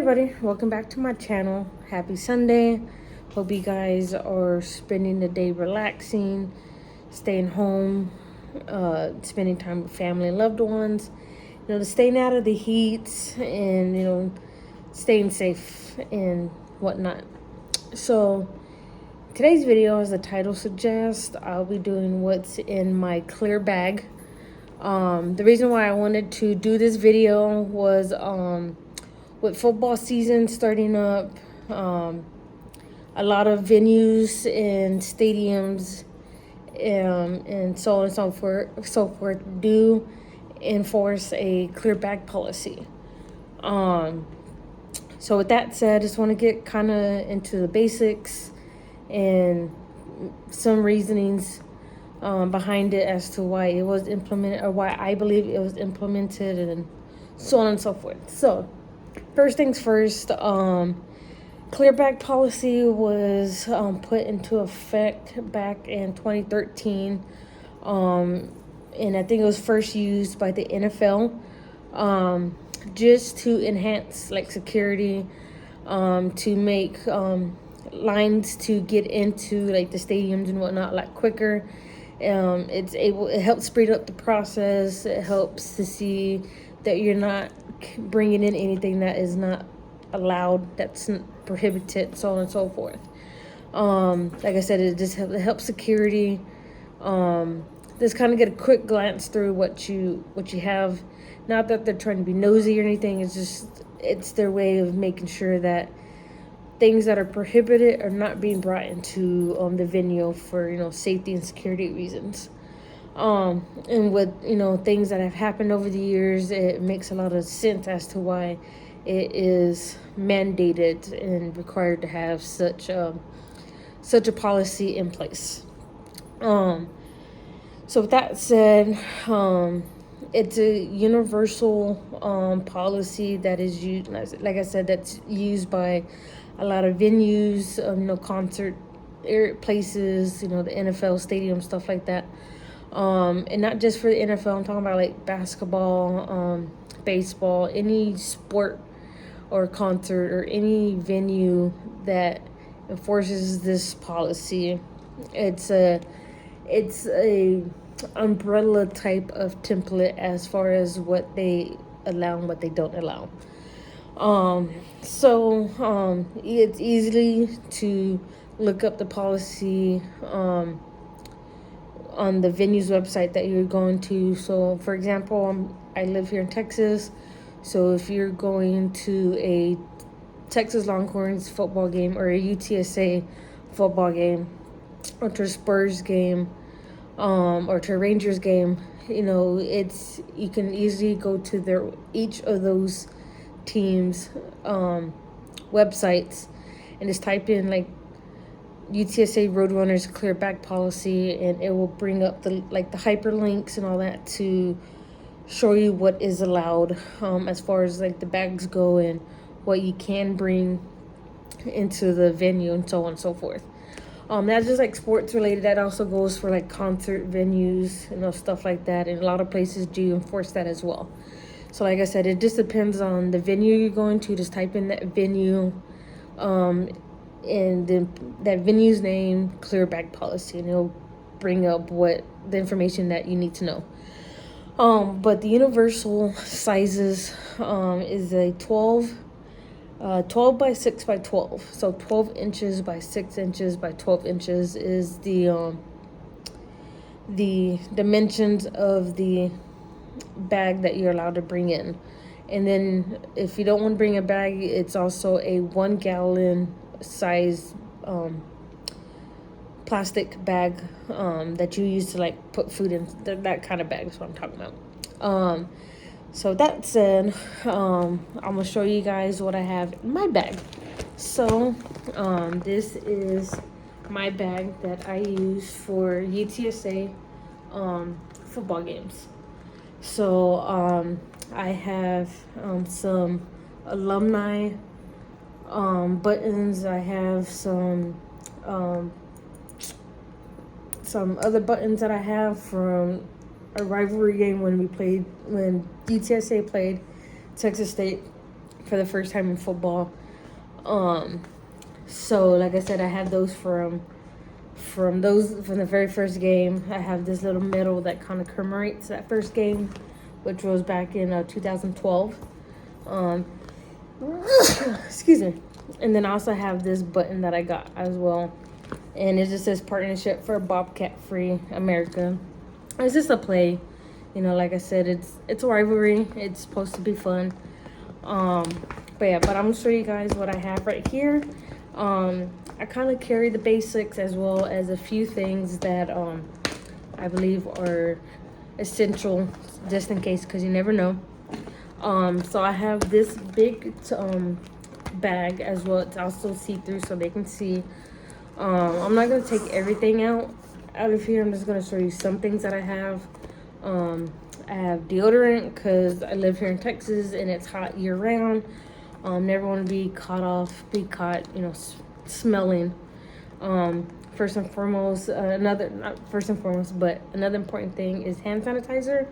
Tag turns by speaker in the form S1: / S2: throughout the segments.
S1: everybody, welcome back to my channel. Happy Sunday. Hope you guys are spending the day relaxing, staying home, spending time with family and loved ones, staying out of the heat and staying safe and whatnot. So today's video, as the title suggests, I'll be doing what's in my clear bag. The reason why I wanted to do this video was with football season starting up, a lot of venues and stadiums and so on and so forth do enforce a clear bag policy. So with that said, I just want to get kind of into the basics and some reasonings behind it as to why it was implemented, or why I believe it was implemented, and so on and so forth. So first things first, clear bag policy was put into effect back in 2013, and I think it was first used by the NFL, just to enhance security, to make lines to get into the stadiums and whatnot quicker. It helps speed up the process. It helps to see that you're not bringing in anything that is not allowed, that's prohibited, so on and so forth. Like I said, it helps security. Just kind of get a quick glance through what you have. Not that they're trying to be nosy or anything. It's their way of making sure that things that are prohibited are not being brought into the venue for safety and security reasons. And with things that have happened over the years, it makes a lot of sense as to why it is mandated and required to have such a policy in place. So with that said, it's a universal policy that is used, like I said, that's used by a lot of venues, concert places, the NFL stadium, stuff like that. And not just for the NFL, I'm talking about basketball, baseball, any sport or concert or any venue that enforces this policy. It's a umbrella type of template as far as what they allow and what they don't allow. It's easily to look up the policy on the venue's website that you're going to. So for example, I live here in Texas, so if you're going to a Texas Longhorns football game or a UTSA football game, or to a Spurs game, or to a Rangers game, you can easily go to each of those teams' websites and just type in UTSA Roadrunners clear bag policy, and it will bring up the hyperlinks and all that to show you what is allowed as far as the bags go and what you can bring into the venue and so on and so forth. That's just sports related. That also goes for concert venues, stuff like that, and a lot of places do enforce that as well. So like I said, it just depends on the venue you're going to. Just type in that venue, and then that venue's name, clear bag policy, and it'll bring up what the information that you need to know. But the universal sizes is a 12 by 6 by 12. So 12 inches by 6 inches by 12 inches is the dimensions of the bag that you're allowed to bring in. And then if you don't want to bring a bag, it's also a 1 gallon size plastic bag that you use to put food in. That kind of bag is what I'm talking about. So that said, I'm gonna show you guys what I have in my bag. So this is my bag that I use for UTSA football games. So I have some alumni buttons. I have some other buttons that I have from a rivalry game when UTSA played Texas State for the first time in football. So like I said, I have those from the very first game. I have this little medal that kind of commemorates that first game, which was back in 2012. Excuse me. And then I also have this button that I got as well, and it just says partnership for Bobcat Free America. It's just a play, like I said, it's a rivalry. It's supposed to be fun. But yeah, but I'm gonna show you guys what I have right here. I kind of carry the basics as well as a few things that I believe are essential, just in case, because you never know. So I have this big bag as well. It's also see-through, so they can see. I'm not gonna take everything out of here. I'm just gonna show you some things that I have. I have deodorant because I live here in Texas and it's hot year round. Never want to be caught, smelling. First and foremost, not first and foremost, but another important thing is hand sanitizer.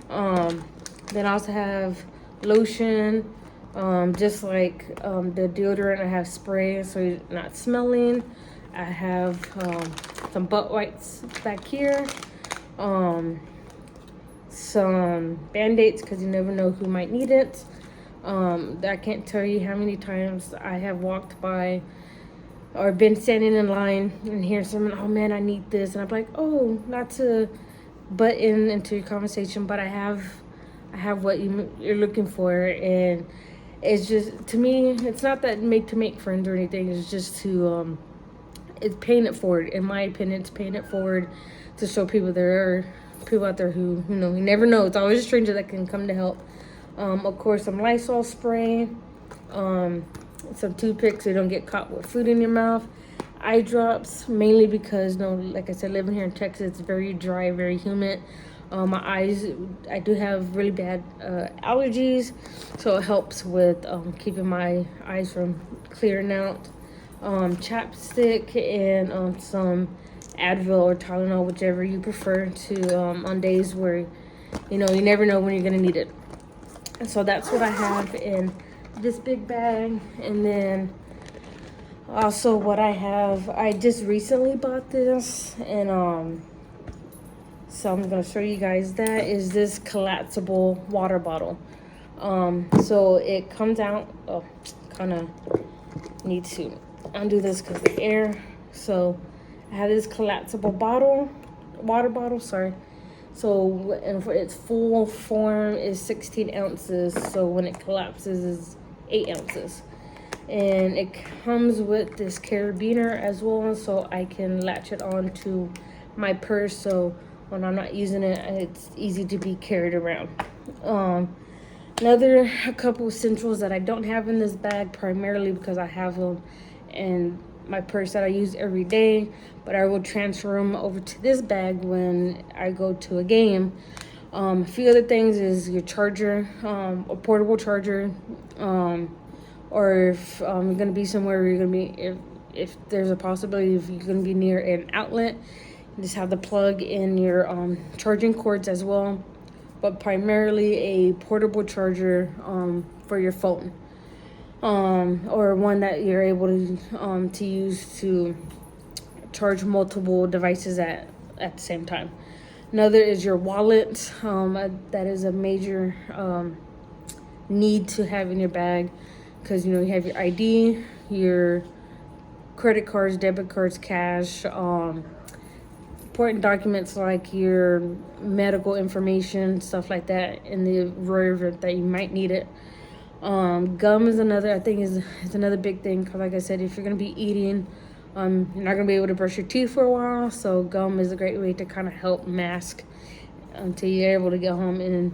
S1: Then I also have lotion, just like the deodorant. I have spray so you're not smelling. I have some butt wipes back here. Some band-aids because you never know who might need it. I can't tell you how many times I have walked by or been standing in line and hear someone, oh man, I need this, and I'm like, oh, not to butt into your conversation, but I have what you're looking for. And it's just, to me, it's not that to make friends or anything. It's just to it's paying it forward. In my opinion, it's paying it forward to show people there are people out there who you never know. It's always a stranger that can come to help. Of course, some Lysol spray, some toothpicks so you don't get caught with food in your mouth. Eye drops, mainly because, like I said, living here in Texas, it's very dry, very humid. My eyes, I do have really bad allergies, so it helps with keeping my eyes from clearing out. Chapstick and some Advil or Tylenol, whichever you prefer, to on days where you never know when you're gonna need it. And so that's what I have in this big bag. And then also what I have, I just recently bought this, and so I'm gonna show you guys that, is this collapsible water bottle. So it comes out, kind of need to undo this because the air. So I have this collapsible water bottle, sorry. So, and for its full form is 16 ounces. So when it collapses is 8 ounces. And it comes with this carabiner as well, so I can latch it on to my purse. So when I'm not using it, it's easy to be carried around. A couple essentials that I don't have in this bag, primarily because I have them in my purse that I use every day, but I will transfer them over to this bag when I go to a game. A few other things is your charger, a portable charger, or if you're gonna be somewhere where you're gonna be, if there's a possibility, if you're gonna be near an outlet, you just have the plug in your charging cords as well, but primarily a portable charger for your phone. Or one that you're able to use to charge multiple devices at the same time. Another is your wallet. That is a major need to have in your bag, because you have your ID, your credit cards, debit cards, cash, important documents like your medical information, stuff like that, in the rare event that you might need it. Gum is another, I think is another big thing, because like I said, if you're going to be eating, you're not going to be able to brush your teeth for a while, so gum is a great way to kind of help mask until you're able to get home and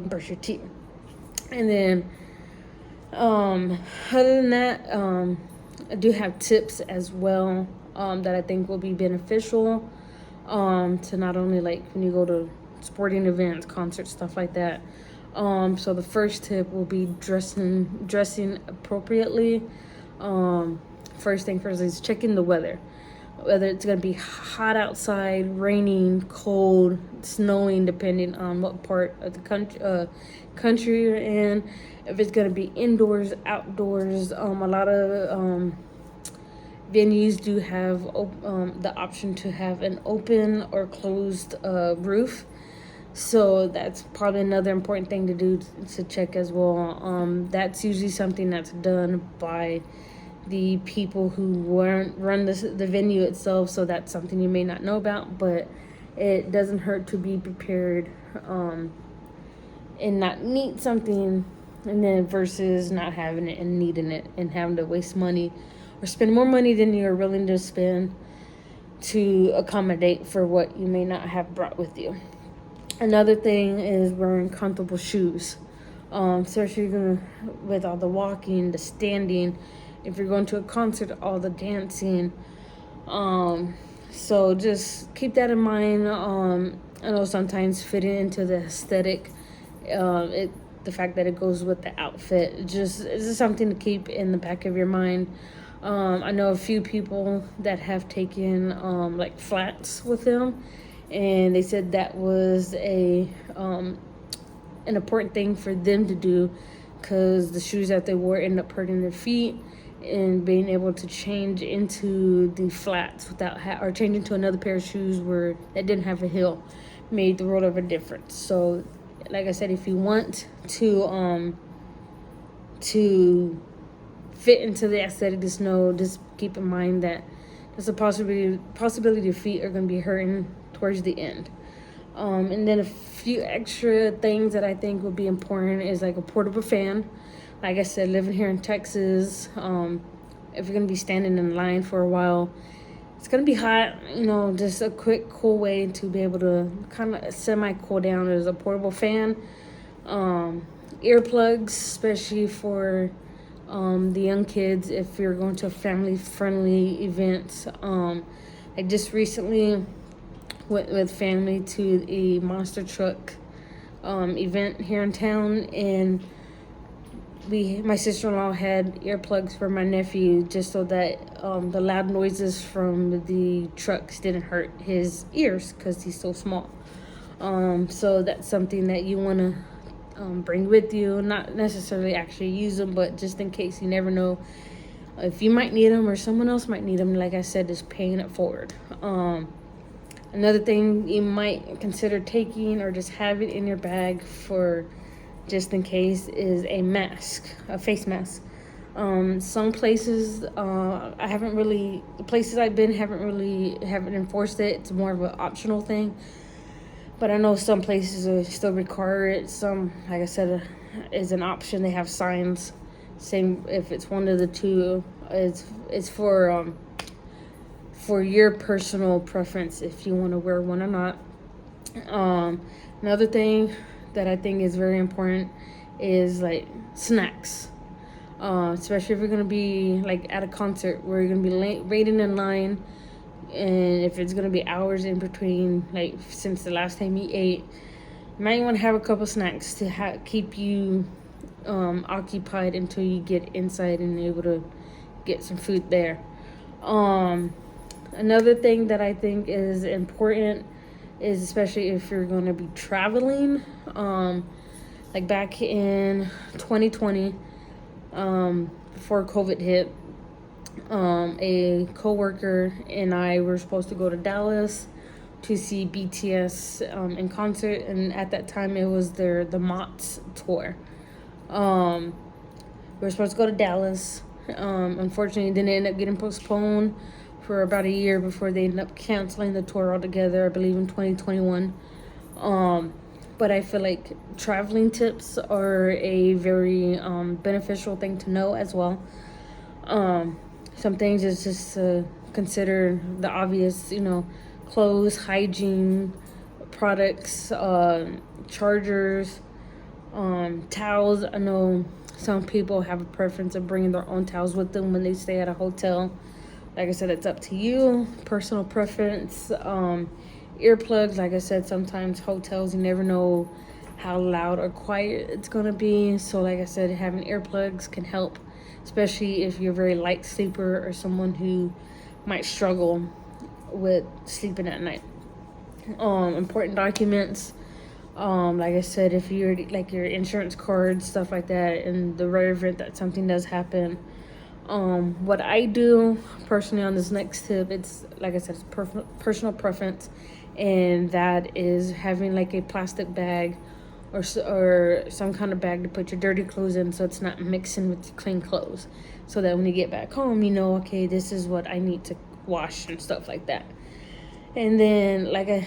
S1: brush your teeth. And then other than that, I do have tips as well that I think will be beneficial to not only like when you go to sporting events, concerts, stuff like that. So the first tip will be dressing appropriately. First thing first is checking the weather. whether it's going to be hot outside, raining, cold, snowing, depending on what part of the country you're in. If it's going to be indoors, outdoors, a lot of venues do have the option to have an open or closed roof. So that's probably another important thing to do to check as well. That's usually something that's done by the people who run the venue itself. So that's something you may not know about, but it doesn't hurt to be prepared and not need something, and then versus not having it and needing it and having to waste money or spend more money than you're willing to spend to accommodate for what you may not have brought with you. Another thing is wearing comfortable shoes, especially with all the walking, the standing, if you're going to a concert, all the dancing. So just keep that in mind. I know sometimes fitting into the aesthetic, the fact that it goes with the outfit, it's just something to keep in the back of your mind. I know a few people that have taken like flats with them, and they said that was an important thing for them to do, because the shoes that they wore end up hurting their feet, and being able to change into the flats without or change into another pair of shoes that didn't have a heel made the world of a difference. So like I said, if you want to fit into the aesthetic, just keep in mind that there's a possibility your feet are going to be hurting towards the end. And then a few extra things that I think would be important is like a portable fan. Like I said, living here in Texas, if you're going to be standing in line for a while, it's going to be hot, just a quick cool way to be able to kind of semi-cool down is a portable fan. Earplugs, especially for the young kids, if you're going to a family-friendly event. I just recently went with family to a monster truck event here in town, and my sister-in-law had earplugs for my nephew just so that the loud noises from the trucks didn't hurt his ears because he's so small. So that's something that you want to bring with you, not necessarily actually use them, but just in case. You never know if you might need them or someone else might need them. Like I said, just paying it forward. Another thing you might consider taking or just have it in your bag for just in case is a face mask. Some places, the places I've been haven't enforced it. It's more of an optional thing. But I know some places still require it. Some, like I said, is an option. They have signs. Same if it's one of the two. It's for your personal preference if you want to wear one or not. Another thing that I think is very important is like snacks, especially if you're gonna be like at a concert where you're gonna be waiting in line, and if it's gonna be hours in between, like since the last time you ate, you might want to have a couple snacks to keep you occupied until you get inside and able to get some food there. Another thing that I think is important is, especially if you're going to be traveling, like back in 2020, before COVID hit, a coworker and I were supposed to go to Dallas to see BTS in concert, and at that time it was the Mott's tour. We were supposed to go to Dallas. Unfortunately, it didn't end up getting postponed for about a year before they ended up canceling the tour altogether, I believe in 2021. But I feel like traveling tips are a very beneficial thing to know as well. Some things is just to consider the obvious, clothes, hygiene products, chargers, towels. I know some people have a preference of bringing their own towels with them when they stay at a hotel. Like I said, it's up to you, personal preference. Earplugs, like I said, sometimes hotels, you never know how loud or quiet it's going to be. So like I said, having earplugs can help, especially if you're a very light sleeper or someone who might struggle with sleeping at night. Important documents, like I said, if you're like your insurance cards, stuff like that, in the rare event that something does happen. What I do personally on this next tip, it's like I said, it's personal preference, and that is having like a plastic bag or some kind of bag to put your dirty clothes in, so it's not mixing with clean clothes, so that when you get back home, you know, okay, this is what I need to wash and stuff like that. And then, like I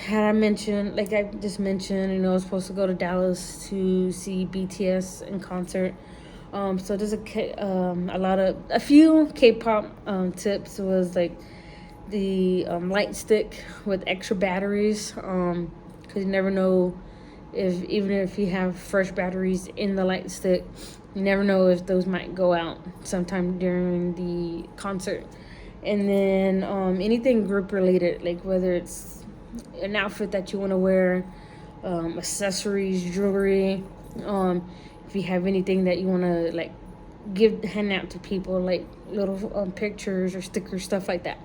S1: just mentioned, you know, I was supposed to go to Dallas to see BTS in concert. So there's a few K-pop tips. Was like the light stick with extra batteries, because you never know even if you have fresh batteries in the light stick, you never know if those might go out sometime during the concert. And then anything group related, like whether it's an outfit that you want to wear, accessories, jewelry, if you have anything that you want to like hand out to people, like little pictures or stickers, stuff like that.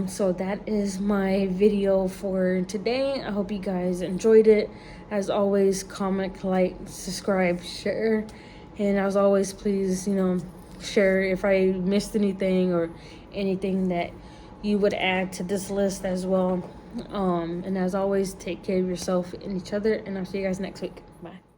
S1: So that is my video for today. I hope you guys enjoyed it. As always, comment, like, subscribe, share, and as always, please, you know, share if I missed anything or anything that you would add to this list as well. And as always, take care of yourself and each other, and I'll see you guys next week. Bye.